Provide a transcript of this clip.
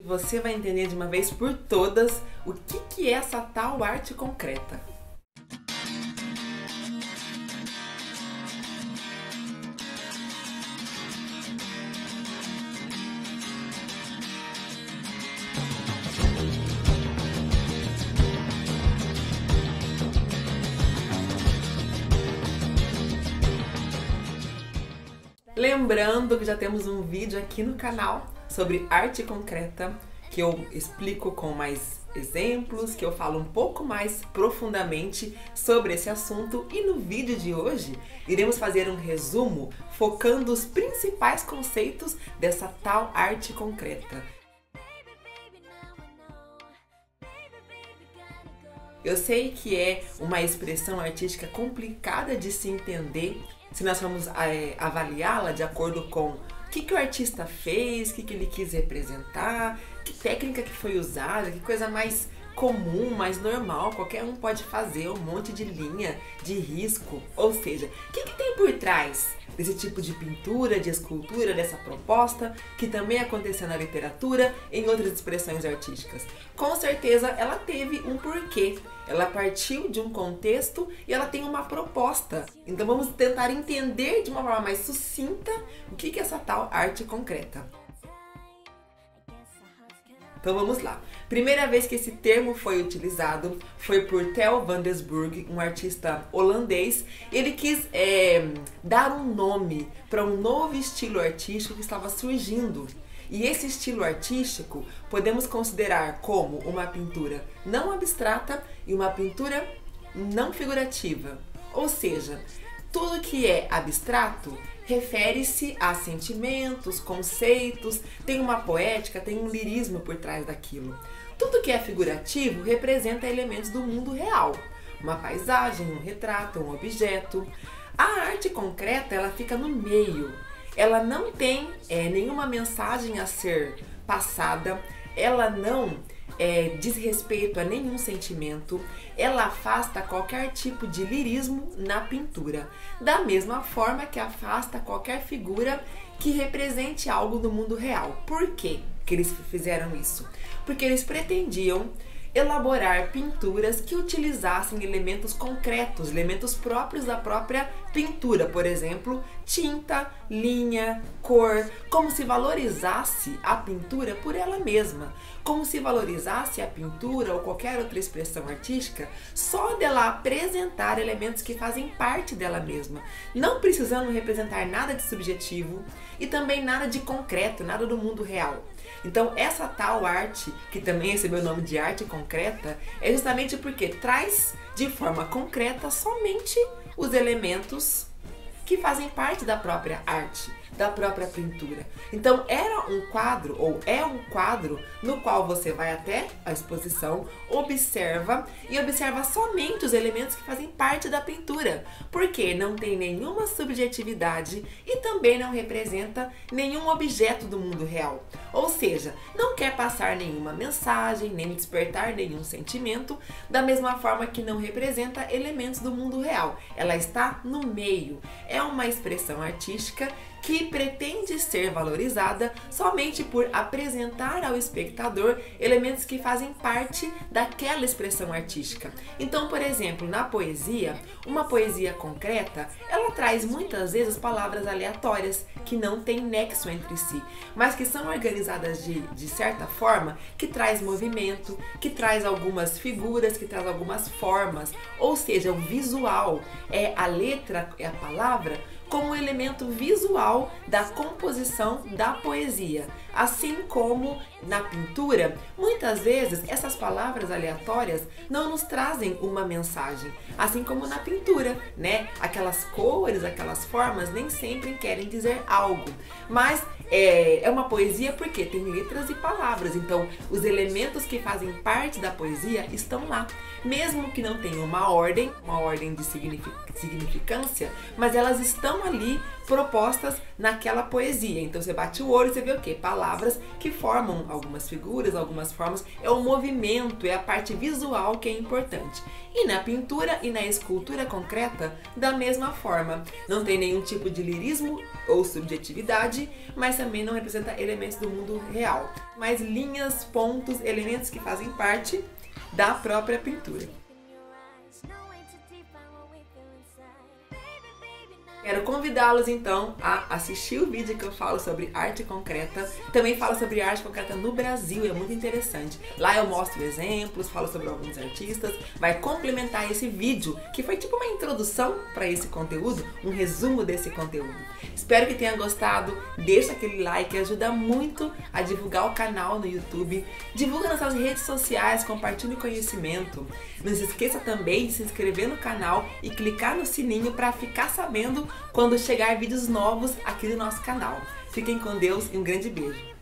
Você vai entender de uma vez por todas o que é essa tal arte concreta. Lembrando que já temos um vídeo aqui no canal sobre arte concreta, que eu explico com mais exemplos, que eu falo um pouco mais profundamente sobre esse assunto, e no vídeo de hoje iremos fazer um resumo focando os principais conceitos dessa tal arte concreta. Eu sei que é uma expressão artística complicada de se entender se nós formos avaliá-la de acordo com o que o artista fez, o que ele quis representar, que técnica que foi usada, que coisa mais comum, mais normal, qualquer um pode fazer, um monte de linha, de risco. Ou seja, o que tem por trás desse tipo de pintura, de escultura, dessa proposta, que também aconteceu na literatura, em outras expressões artísticas? Com certeza ela teve um porquê, ela partiu de um contexto e ela tem uma proposta. Então vamos tentar entender de uma forma mais sucinta o que é essa tal arte concreta. Então vamos lá. Primeira vez que esse termo foi utilizado foi por Theo van Doesburg, um artista holandês. Ele quis dar um nome para um novo estilo artístico que estava surgindo. E esse estilo artístico podemos considerar como uma pintura não abstrata e uma pintura não figurativa. Ou seja, tudo que é abstrato refere-se a sentimentos, conceitos, tem uma poética, tem um lirismo por trás daquilo. Tudo que é figurativo representa elementos do mundo real, uma paisagem, um retrato, um objeto. A arte concreta, ela fica no meio, ela não tem nenhuma mensagem a ser passada, ela não diz respeito a nenhum sentimento, ela afasta qualquer tipo de lirismo na pintura, da mesma forma que afasta qualquer figura que represente algo do mundo real. Por quê que eles fizeram isso? Porque eles pretendiam elaborar pinturas que utilizassem elementos concretos, elementos próprios da própria pintura, por exemplo, tinta, linha, cor, como se valorizasse a pintura por ela mesma, como se valorizasse a pintura ou qualquer outra expressão artística só dela apresentar elementos que fazem parte dela mesma, não precisando representar nada de subjetivo e também nada de concreto, nada do mundo real. Então essa tal arte, que também recebeu o nome de arte concreta, é justamente porque traz de forma concreta somente os elementos que fazem parte da própria arte, da própria pintura. Então era um quadro, ou é um quadro, no qual você vai até a exposição, observa somente os elementos que fazem parte da pintura, porque não tem nenhuma subjetividade e também não representa nenhum objeto do mundo real. Ou seja, não quer passar nenhuma mensagem, nem despertar nenhum sentimento, da mesma forma que não representa elementos do mundo real. Ela está no meio. É uma expressão artística que pretende ser valorizada somente por apresentar ao espectador elementos que fazem parte daquela expressão artística. Então, por exemplo, na poesia, uma poesia concreta, ela traz muitas vezes palavras aleatórias que não têm nexo entre si, mas que são organizadas de certa forma, que traz movimento, que traz algumas figuras, que traz algumas formas, ou seja, o visual é a letra, é a palavra, como um elemento visual da composição da poesia. Assim como na pintura, muitas vezes essas palavras aleatórias não nos trazem uma mensagem, assim como na pintura, né? Aquelas cores, aquelas formas nem sempre querem dizer algo, mas é uma poesia porque tem letras e palavras, então os elementos que fazem parte da poesia estão lá, mesmo que não tenham uma ordem de significância, mas elas estão ali propostas naquela poesia. Então você bate o olho e você vê o quê? Palavras que formam algumas figuras, algumas formas. É o movimento, é a parte visual que é importante. E na pintura e na escultura concreta, da mesma forma. Não tem nenhum tipo de lirismo ou subjetividade, mas também não representa elementos do mundo real. Mas linhas, pontos, elementos que fazem parte da própria pintura. Quero convidá-los então a assistir o vídeo que eu falo sobre arte concreta. Também falo sobre arte concreta no Brasil, é muito interessante. Lá eu mostro exemplos, falo sobre alguns artistas, vai complementar esse vídeo, que foi tipo uma introdução para esse conteúdo, um resumo desse conteúdo. Espero que tenha gostado, deixa aquele like, ajuda muito a divulgar o canal no YouTube. Divulga nas suas redes sociais, compartilhe o conhecimento. Não se esqueça também de se inscrever no canal e clicar no sininho para ficar sabendo quando chegar vídeos novos aqui no nosso canal. Fiquem com Deus e um grande beijo!